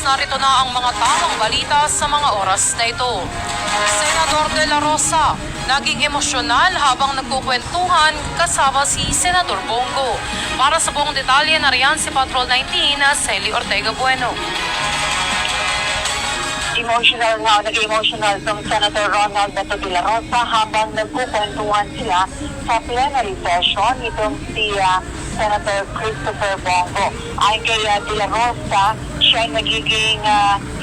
narito na ang mga tamang balita sa mga oras na ito. Senador De La Rosa, naging emosyonal habang nagkukwentuhan kasama si Senador Bongo. Para sa buong detalye, nariyan si Patrol 19 na Celi Ortega Bueno. Naging emotional itong Senator Ronald Bato de la Rosa habang nagkukwentuhan sila sa plenary session itong si Senator Christopher Bongo. Ayon kay de la Rosa, siya ay nagiging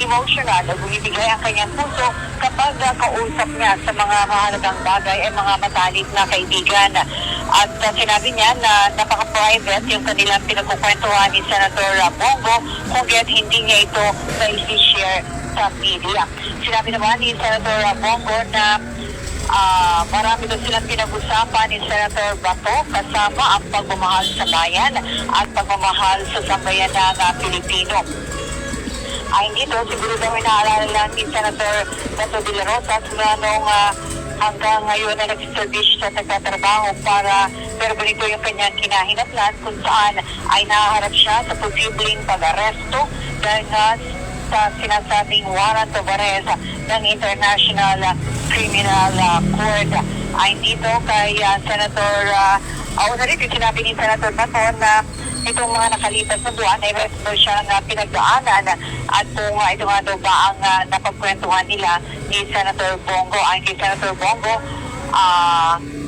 emotional at bumibigay ang kanyang puso kapag kausap niya sa mga mahalagang bagay ay mga matalik na kaibigan. At sinabi niya na napaka-private yung kanilang pinagkukwentuhan ni Senator Bongo kung kaya't hindi niya ito na-share sa media. Sinabi naman ni Senator Bongo na marami daw silang pinag-usapan ni Senator Bato kasama ang pagmamahal sa bayan at pagmamahal sa sambayanang Pilipino. Ay dito, siguro daw inaalala lang ni Senator Bato de la Rosa na nung hanggang ngayon na nag-service siya sa nagtatrabaho pero ganito yung kanyang kinahinatnan kung saan ay nahaharap siya sa posibleng pag-aresto dahil sa sinasabing warrant of arrest ng International Criminal Court. Ay dito kay Senator sinabi ni Senator Bato na itong mga nakalipas na buwan ay meron siyang pinagdaanan at kung ito nga daw ba ang napagkwentuhan nila ni Senator Bongo. Ay kay Senator Bongo,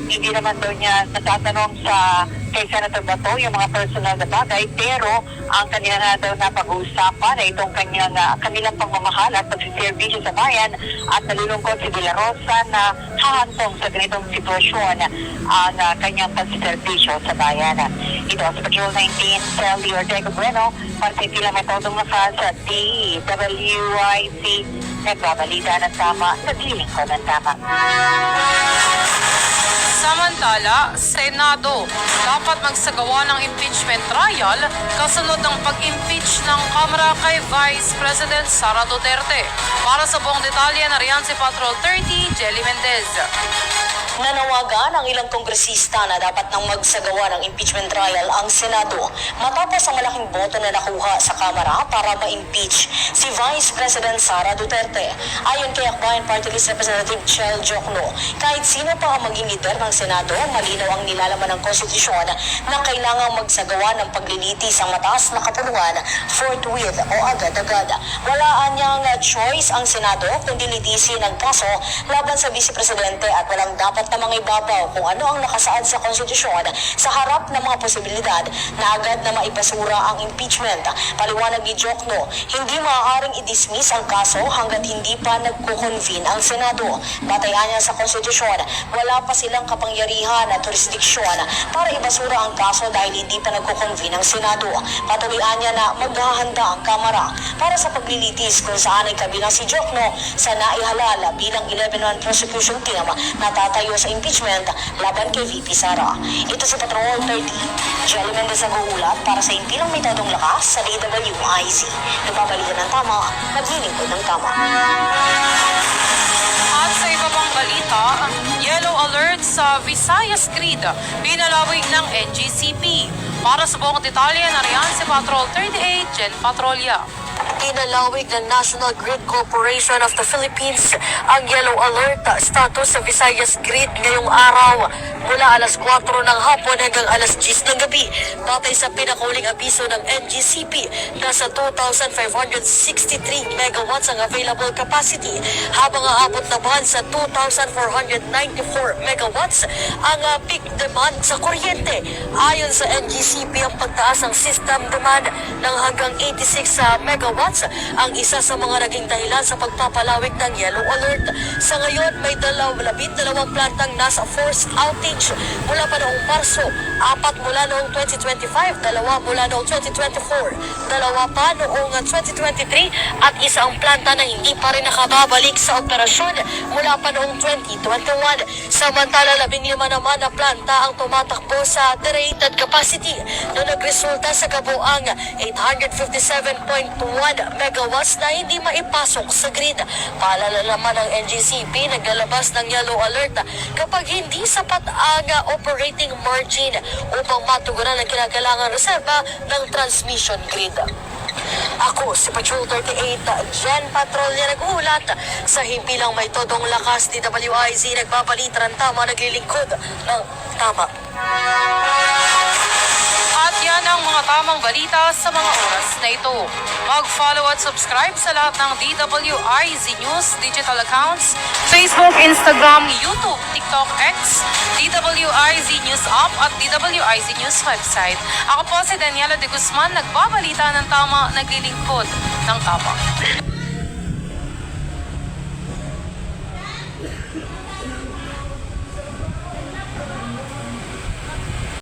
hindi naman daw niya natatanong kay Senator Bato yung mga personal na bagay, pero ang kanila na daw napag-uusapan ay itong kanilang pagmamahal at pagsiservisyo sa bayan at nalulungkot si De La Rosa na hahantong sa ganitong sitwasyon ang kanyang pagsiservisyo sa bayan. Ito sa Patrol 19, Celi Ortega Bueno, para sa ilang metodong lakas sa DWIC, nagbabalita ng tama, naglilingkod ng tama. Samantala, Senado dapat magsagawa ng impeachment trial kasunod ng pag-impeach ng Kamara kay Vice President Sara Duterte. Para sa buong detalye, nariyan si Patrol 30, Jelly Mendez. Nanawagan ang ilang kongresista na dapat nang magsagawa ng impeachment trial ang Senado matapos ang malaking boto na nakuha sa Kamara para ma-impeach si Vice President Sara Duterte. Ayon kay Akbayan Party List Representative Chel Jokno, kahit sino pa ang maging lider ng Senado, malinaw ang nilalaman ng konstitusyon na kailangang magsagawa ng paglilitis ang mataas na kapuluan forthwith o agad-agad. Wala niyang choice ang Senado kundi litisin ang kaso laban sa Vice Presidente at walang dapat na mga ibabaw kung ano ang nakasaad sa konstitusyon sa harap ng mga posibilidad na agad na maipasura ang impeachment. Paliwanag ni Jokno, hindi maaaring i-dismiss ang kaso hanggat hindi pa nagko-convene ang Senado. Batayan niya sa konstitusyon, wala pa silang kapangyarihan at jurisdiksyon para ibasura ang kaso dahil hindi pa nagko-convene ang Senado. Patuloyan niya na maghahanda ang Kamara para sa paglilitis kung saan ay kabilang si Jokno sa naihalal bilang 11-1 prosecution team na tatayo sa impeachment laban kay VP Sara. Ito si Patrol 30. Jelly Mendez nag-uulat para sa impilang metodong lakas sa DWIC. Nagbabalita ng tama, naglilingkod ng tama. At sa iba pang balita, yellow alert sa Visayas Grid, pinalawig ng NGCP. Para sa buong detalye, nariyan si Patrol 38, Jen Patrolya. Pinalawig ng National Grid Corporation of the Philippines ang yellow alert status sa Visayas Grid ngayong araw mula alas 4 ng hapon hanggang alas 10 ng gabi. Batay sa pinakauling abiso ng NGCP, nasa 2,563 megawatts ang available capacity habang aabot naman sa 2,494 megawatts ang peak demand sa kuryente. Ayon sa NGCP, ang pagtaas ng system demand ng hanggang 86 megawatts ang isa sa mga naging dahilan sa pagpapalawig ng yellow alert. Sa ngayon, may 12 plantang nasa forced outage mula pa noong Marso, 4 mula noong 2025, 2 mula noong 2024, 2 pa noong 2023 at isang planta na hindi pa rin nakababalik sa operasyon mula pa noong 2021. Samantala, 15 naman na planta ang tumatakbo sa derated capacity na nagresulta sa kabuang 857.1 megawatts na hindi maipasok sa grid. Paalala naman ng NGCP, naglalabas ng yellow alert kapag hindi sapat ang operating margin upang matugunan ang kinakailangan reserba ng transmission grid. Ako si Patrol 38 Jen Patrolya nag-uulat. Sa himpilang may todong lakas, DWIZ nagpapalitan ng tama, naglilingkod ng tama. At yan ang mga tamang balita sa mga oras na ito. Mag-follow at subscribe sa lahat ng DWIZ News digital accounts, Facebook, Instagram, YouTube, TikTok, X, DWIZ News App at DWIZ News website. Ako po si Daniela de Guzman, nagbabalita ng tama, naglilingkod ng tama.